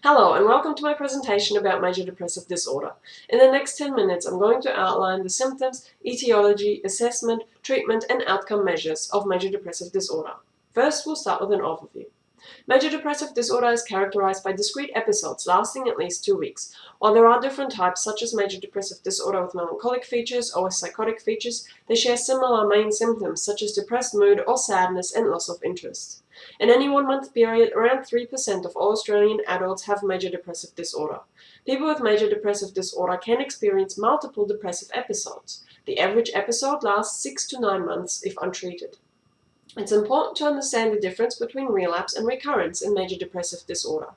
Hello and welcome to my presentation about major depressive disorder. In the next 10 minutes I'm going to outline the symptoms, etiology, assessment, treatment and outcome measures of major depressive disorder. First, we'll start with an overview. Major depressive disorder is characterized by discrete episodes lasting at least 2 weeks. While there are different types such as major depressive disorder with melancholic features or with psychotic features, they share similar main symptoms such as depressed mood or sadness and loss of interest. In any 1 month period, around 3% of all Australian adults have major depressive disorder. People with major depressive disorder can experience multiple depressive episodes. The average episode lasts 6 to 9 months if untreated. It's important to understand the difference between relapse and recurrence in major depressive disorder.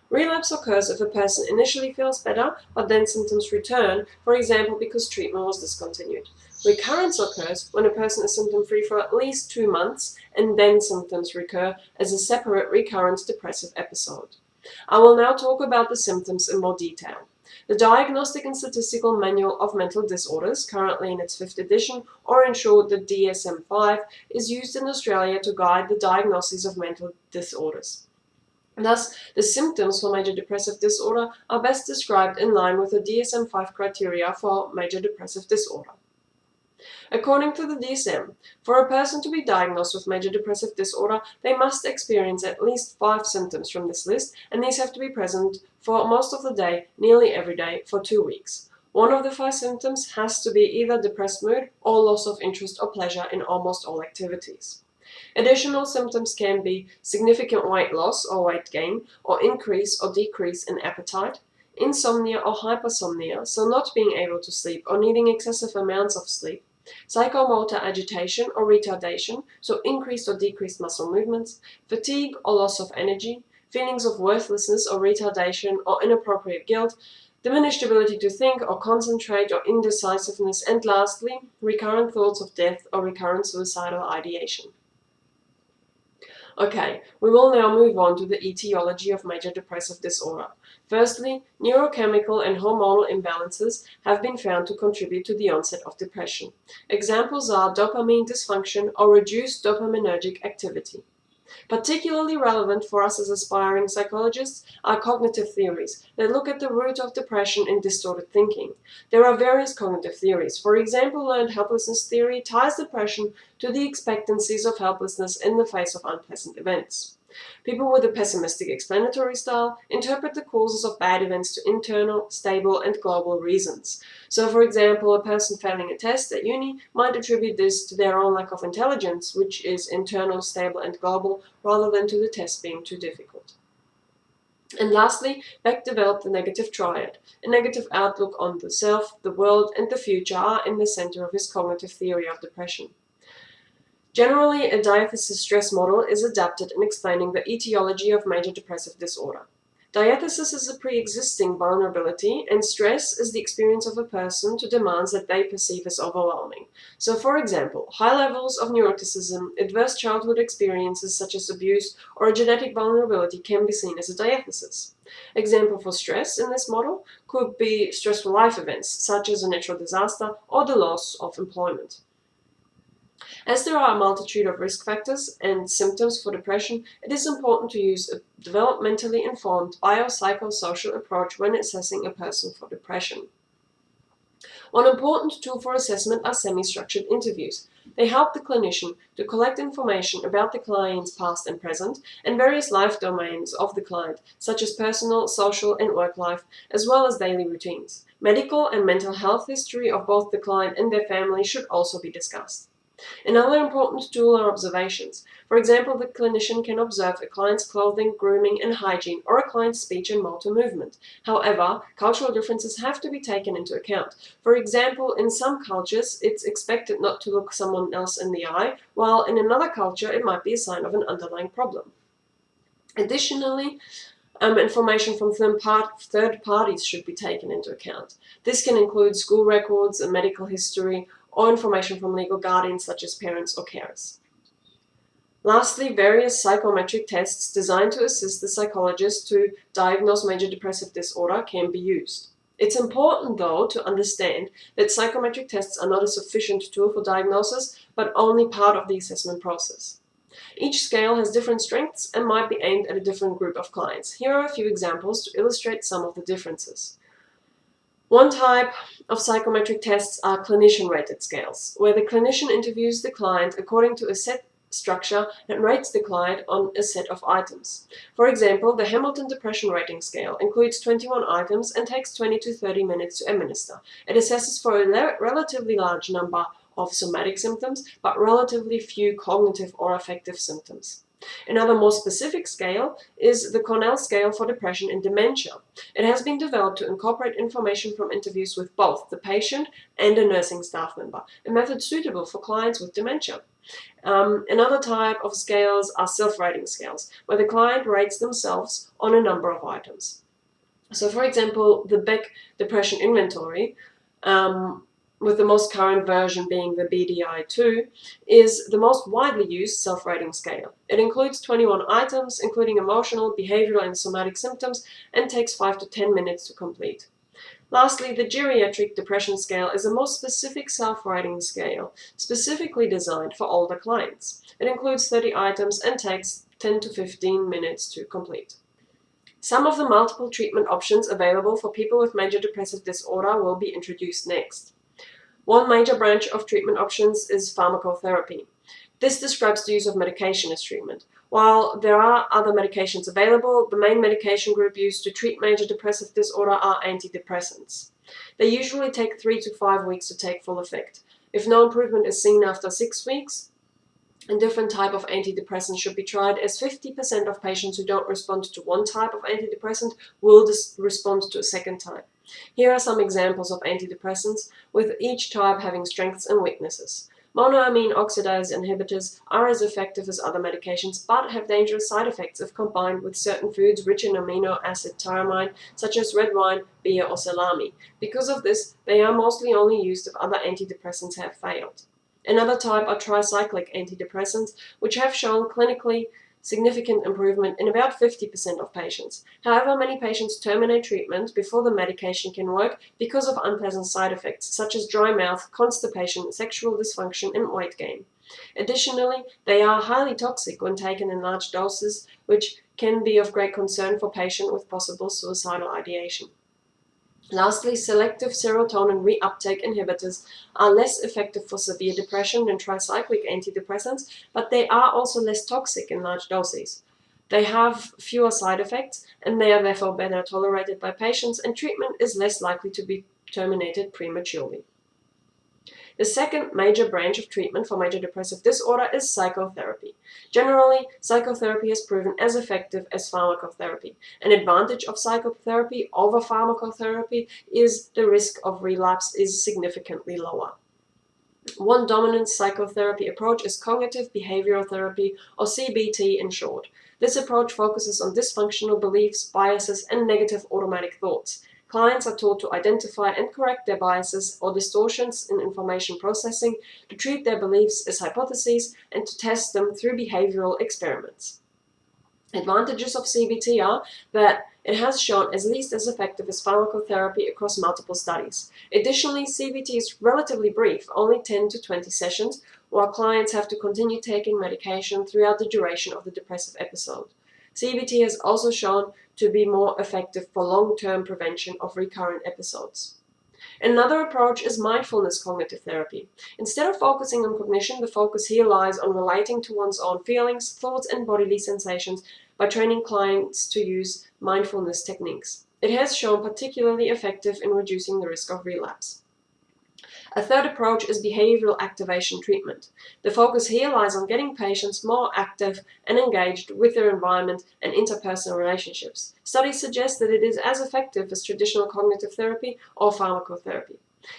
Relapse occurs if a person initially feels better, but then symptoms return, for example because treatment was discontinued. Recurrence occurs when a person is symptom-free for at least 2 months, and then symptoms recur as a separate recurrent depressive episode. I will now talk about the symptoms in more detail. The Diagnostic and Statistical Manual of Mental Disorders, currently in its 5th edition, or in short the DSM-5, is used in Australia to guide the diagnosis of mental disorders. Thus, the symptoms for major depressive disorder are best described in line with the DSM-5 criteria for major depressive disorder. According to the DSM, for a person to be diagnosed with major depressive disorder, they must experience at least 5 symptoms from this list, and these have to be present for most of the day, nearly every day, for 2 weeks. One of the 5 symptoms has to be either depressed mood or loss of interest or pleasure in almost all activities. Additional symptoms can be significant weight loss or weight gain, or increase or decrease in appetite, insomnia or hypersomnia, so not being able to sleep or needing excessive amounts of sleep, psychomotor agitation or retardation, so increased or decreased muscle movements, fatigue or loss of energy, feelings of worthlessness or retardation or inappropriate guilt, diminished ability to think or concentrate or indecisiveness, and lastly, recurrent thoughts of death or recurrent suicidal ideation. Okay, we will now move on to the etiology of major depressive disorder. Firstly, neurochemical and hormonal imbalances have been found to contribute to the onset of depression. Examples are dopamine dysfunction or reduced dopaminergic activity. Particularly relevant for us as aspiring psychologists are cognitive theories that look at the root of depression in distorted thinking. There are various cognitive theories. For example, learned helplessness theory ties depression to the expectancies of helplessness in the face of unpleasant events. People with a pessimistic explanatory style interpret the causes of bad events to internal, stable, and global reasons. So, for example, a person failing a test at uni might attribute this to their own lack of intelligence, which is internal, stable, and global, rather than to the test being too difficult. And lastly, Beck developed the negative triad. A negative outlook on the self, the world, and the future are in the center of his cognitive theory of depression. Generally, a diathesis stress model is adapted in explaining the etiology of major depressive disorder. Diathesis is a pre-existing vulnerability, and stress is the experience of a person to demands that they perceive as overwhelming. So, for example, high levels of neuroticism, adverse childhood experiences such as abuse, or a genetic vulnerability can be seen as a diathesis. Example for stress in this model could be stressful life events, such as a natural disaster or the loss of employment. As there are a multitude of risk factors and symptoms for depression, it is important to use a developmentally informed biopsychosocial approach when assessing a person for depression. One important tool for assessment are semi-structured interviews. They help the clinician to collect information about the client's past and present and various life domains of the client, such as personal, social, and work life, as well as daily routines. Medical and mental health history of both the client and their family should also be discussed. Another important tool are observations. For example, the clinician can observe a client's clothing, grooming, and hygiene, or a client's speech and motor movement. However, cultural differences have to be taken into account. For example, in some cultures, it's expected not to look someone else in the eye, while in another culture, it might be a sign of an underlying problem. Additionally, information from third parties should be taken into account. This can include school records and medical history, or information from legal guardians such as parents or carers. Lastly, various psychometric tests designed to assist the psychologist to diagnose major depressive disorder can be used. It's important, though, to understand that psychometric tests are not a sufficient tool for diagnosis, but only part of the assessment process. Each scale has different strengths and might be aimed at a different group of clients. Here are a few examples to illustrate some of the differences. One type of psychometric tests are clinician-rated scales, where the clinician interviews the client according to a set structure and rates the client on a set of items. For example, the Hamilton Depression Rating Scale includes 21 items and takes 20 to 30 minutes to administer. It assesses for a relatively large number of somatic symptoms, but relatively few cognitive or affective symptoms. Another more specific scale is the Cornell Scale for Depression and Dementia. It has been developed to incorporate information from interviews with both the patient and a nursing staff member, a method suitable for clients with dementia. Another type of scales are self-rating scales, where the client rates themselves on a number of items. So, for example, the Beck Depression Inventory, with the most current version being the BDI-2, is the most widely used self-rating scale. It includes 21 items, including emotional, behavioral, and somatic symptoms, and takes 5 to 10 minutes to complete. Lastly, the Geriatric Depression Scale is a more specific self-rating scale, specifically designed for older clients. It includes 30 items and takes 10 to 15 minutes to complete. Some of the multiple treatment options available for people with major depressive disorder will be introduced next. One major branch of treatment options is pharmacotherapy. This describes the use of medication as treatment. While there are other medications available, the main medication group used to treat major depressive disorder are antidepressants. They usually take 3 to 5 weeks to take full effect. If no improvement is seen after 6 weeks, a different type of antidepressant should be tried, as 50% of patients who don't respond to one type of antidepressant will respond to a second type. Here are some examples of antidepressants, with each type having strengths and weaknesses. Monoamine oxidase inhibitors are as effective as other medications, but have dangerous side effects if combined with certain foods rich in amino acid tyramine, such as red wine, beer, or salami. Because of this, they are mostly only used if other antidepressants have failed. Another type are tricyclic antidepressants, which have shown clinically significant improvement in about 50% of patients. However, many patients terminate treatment before the medication can work because of unpleasant side effects such as dry mouth, constipation, sexual dysfunction, and weight gain. Additionally, they are highly toxic when taken in large doses, which can be of great concern for patients with possible suicidal ideation. Lastly, selective serotonin reuptake inhibitors are less effective for severe depression than tricyclic antidepressants, but they are also less toxic in large doses. They have fewer side effects, and they are therefore better tolerated by patients, and treatment is less likely to be terminated prematurely. The second major branch of treatment for major depressive disorder is psychotherapy. Generally, psychotherapy has proven as effective as pharmacotherapy. An advantage of psychotherapy over pharmacotherapy is the risk of relapse is significantly lower. One dominant psychotherapy approach is cognitive behavioral therapy, or CBT in short. This approach focuses on dysfunctional beliefs, biases, and negative automatic thoughts. Clients are taught to identify and correct their biases or distortions in information processing, to treat their beliefs as hypotheses, and to test them through behavioral experiments. Advantages of CBT are that it has shown at least as effective as pharmacotherapy across multiple studies. Additionally, CBT is relatively brief, only 10 to 20 sessions, while clients have to continue taking medication throughout the duration of the depressive episode. CBT has also shown to be more effective for long-term prevention of recurrent episodes. Another approach is mindfulness cognitive therapy. Instead of focusing on cognition, the focus here lies on relating to one's own feelings, thoughts, and bodily sensations by training clients to use mindfulness techniques. It has shown particularly effective in reducing the risk of relapse. A third approach is behavioral activation treatment. The focus here lies on getting patients more active and engaged with their environment and interpersonal relationships. Studies suggest that it is as effective as traditional cognitive therapy or pharmacotherapy.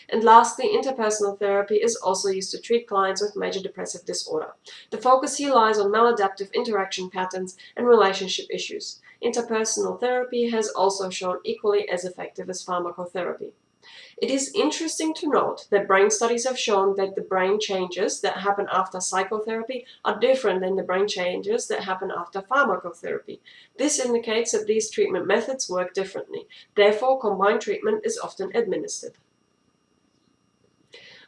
And lastly, interpersonal therapy is also used to treat clients with major depressive disorder. The focus here lies on maladaptive interaction patterns and relationship issues. Interpersonal therapy has also shown equally as effective as pharmacotherapy. It is interesting to note that brain studies have shown that the brain changes that happen after psychotherapy are different than the brain changes that happen after pharmacotherapy. This indicates that these treatment methods work differently. Therefore, combined treatment is often administered.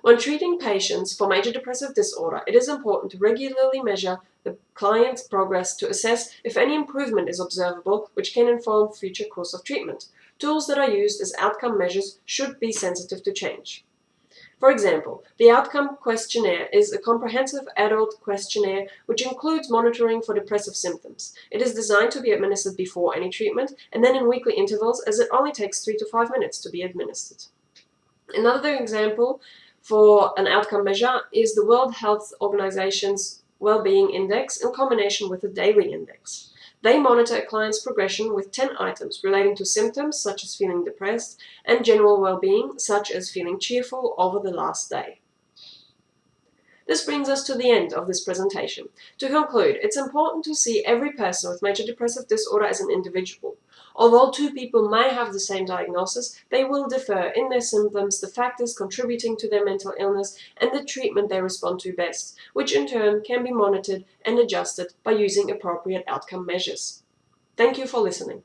When treating patients for major depressive disorder, it is important to regularly measure the client's progress to assess if any improvement is observable, which can inform future course of treatment. Tools that are used as outcome measures should be sensitive to change. For example, the outcome questionnaire is a comprehensive adult questionnaire which includes monitoring for depressive symptoms. It is designed to be administered before any treatment and then in weekly intervals, as it only takes 3 to 5 minutes to be administered. Another example for an outcome measure is the World Health Organization's Well-Being Index in combination with the Daily Index. They monitor a client's progression with 10 items relating to symptoms such as feeling depressed and general well-being such as feeling cheerful over the last day. This brings us to the end of this presentation. To conclude, it's important to see every person with major depressive disorder as an individual. Although two people may have the same diagnosis, they will differ in their symptoms, the factors contributing to their mental illness, and the treatment they respond to best, which in turn can be monitored and adjusted by using appropriate outcome measures. Thank you for listening.